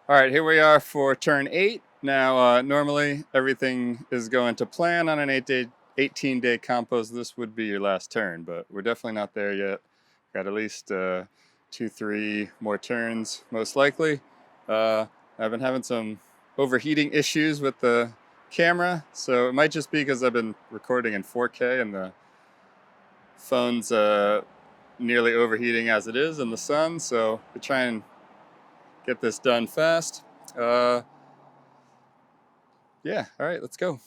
All right, here we are for turn 8. Now, normally everything is going to plan on an 18-day compost. This would be your last turn, but we're definitely not there yet. Got at least 2-3 more turns, most likely. I've been having some overheating issues with the camera, so it might just be because I've been recording in 4K and the phone's nearly overheating as it is in the sun, so we're trying to get this done fast. Yeah, all right, let's go.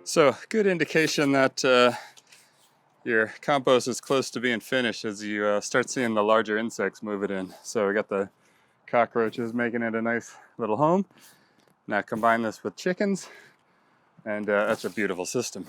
So, good indication that your compost is close to being finished as you start seeing the larger insects move it in. So we got the cockroaches making it a nice little home. Now combine this with chickens, and that's a beautiful system.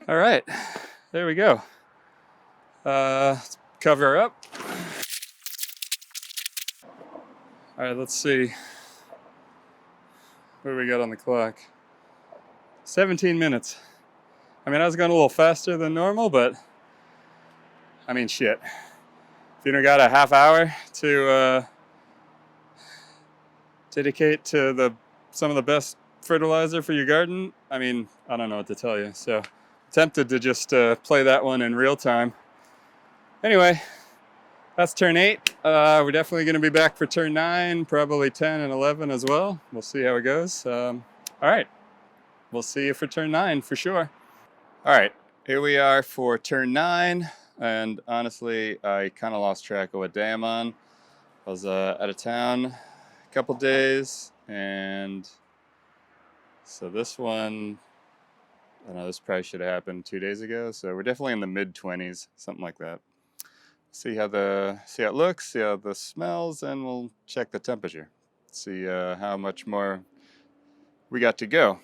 All right, there we go. Let's cover her up. All right, let's see. What do we got on the clock? 17 minutes. I mean, I was going a little faster than normal, but I mean, shit. If you don't got a half hour to dedicate to some of the best fertilizer for your garden, I mean, I don't know what to tell you. So, tempted to just play that one in real time. Anyway, that's turn 8. We're definitely going to be back for turn 9, probably 10 and 11 as well. We'll see how it goes. All right, we'll see you for turn 9 for sure. All right, here we are for turn 9. And honestly, I kind of lost track of what day I'm on. I was out of town a couple days, and so this one, I don't know, this probably should have happened 2 days ago. So we're definitely in the mid-20s, something like that. See how it looks, see how this smells, and we'll check the temperature. See how much more we got to go.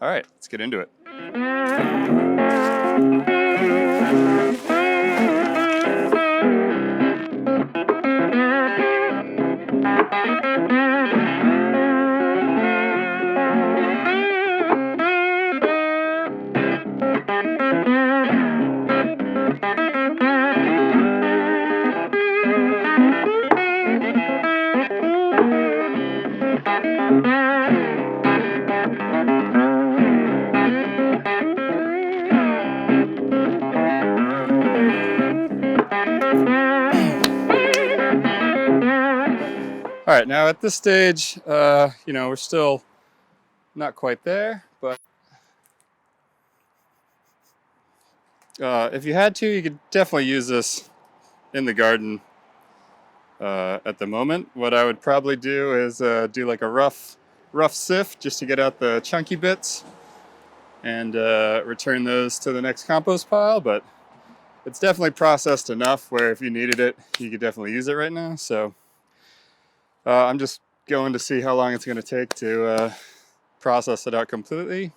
All right, let's get into it. All right, now at this stage, we're still not quite there, but if you had to, you could definitely use this in the garden at the moment. What I would probably do is do like a rough sift just to get out the chunky bits and return those to the next compost pile, but it's definitely processed enough where if you needed it, you could definitely use it right now. So I'm just going to see how long it's going to take to process it out completely.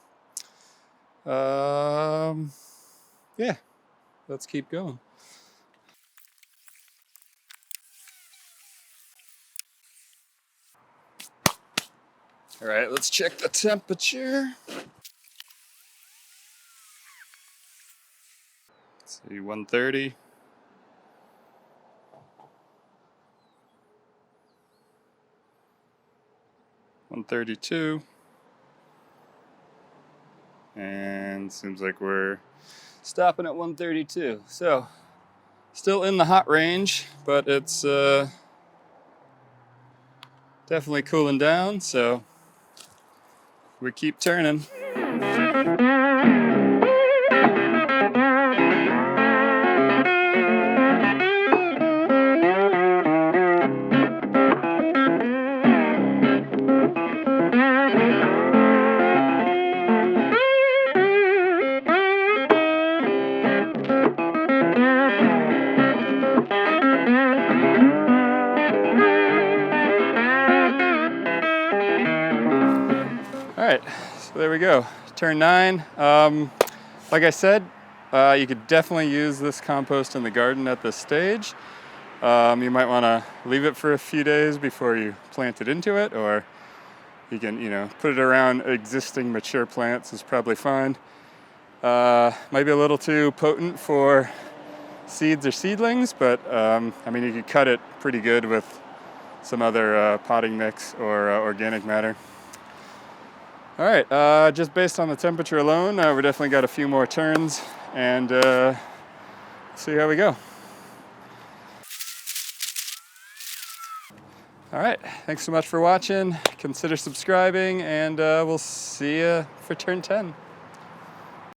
Yeah, let's keep going. All right, let's check the temperature. Let's see, 130. 132. and seems like we're stopping at 132. So still in the hot range, but it's definitely cooling down, so we keep turning. All right, so there we go, turn 9. Like I said, you could definitely use this compost in the garden at this stage. You might want to leave it for a few days before you plant it into it, or you can, put it around existing mature plants is probably fine. Might be a little too potent for seeds or seedlings, but you could cut it pretty good with some other potting mix or organic matter. All right, just based on the temperature alone, we definitely got a few more turns, and see how we go. All right, thanks so much for watching. Consider subscribing, and we'll see you for turn 10.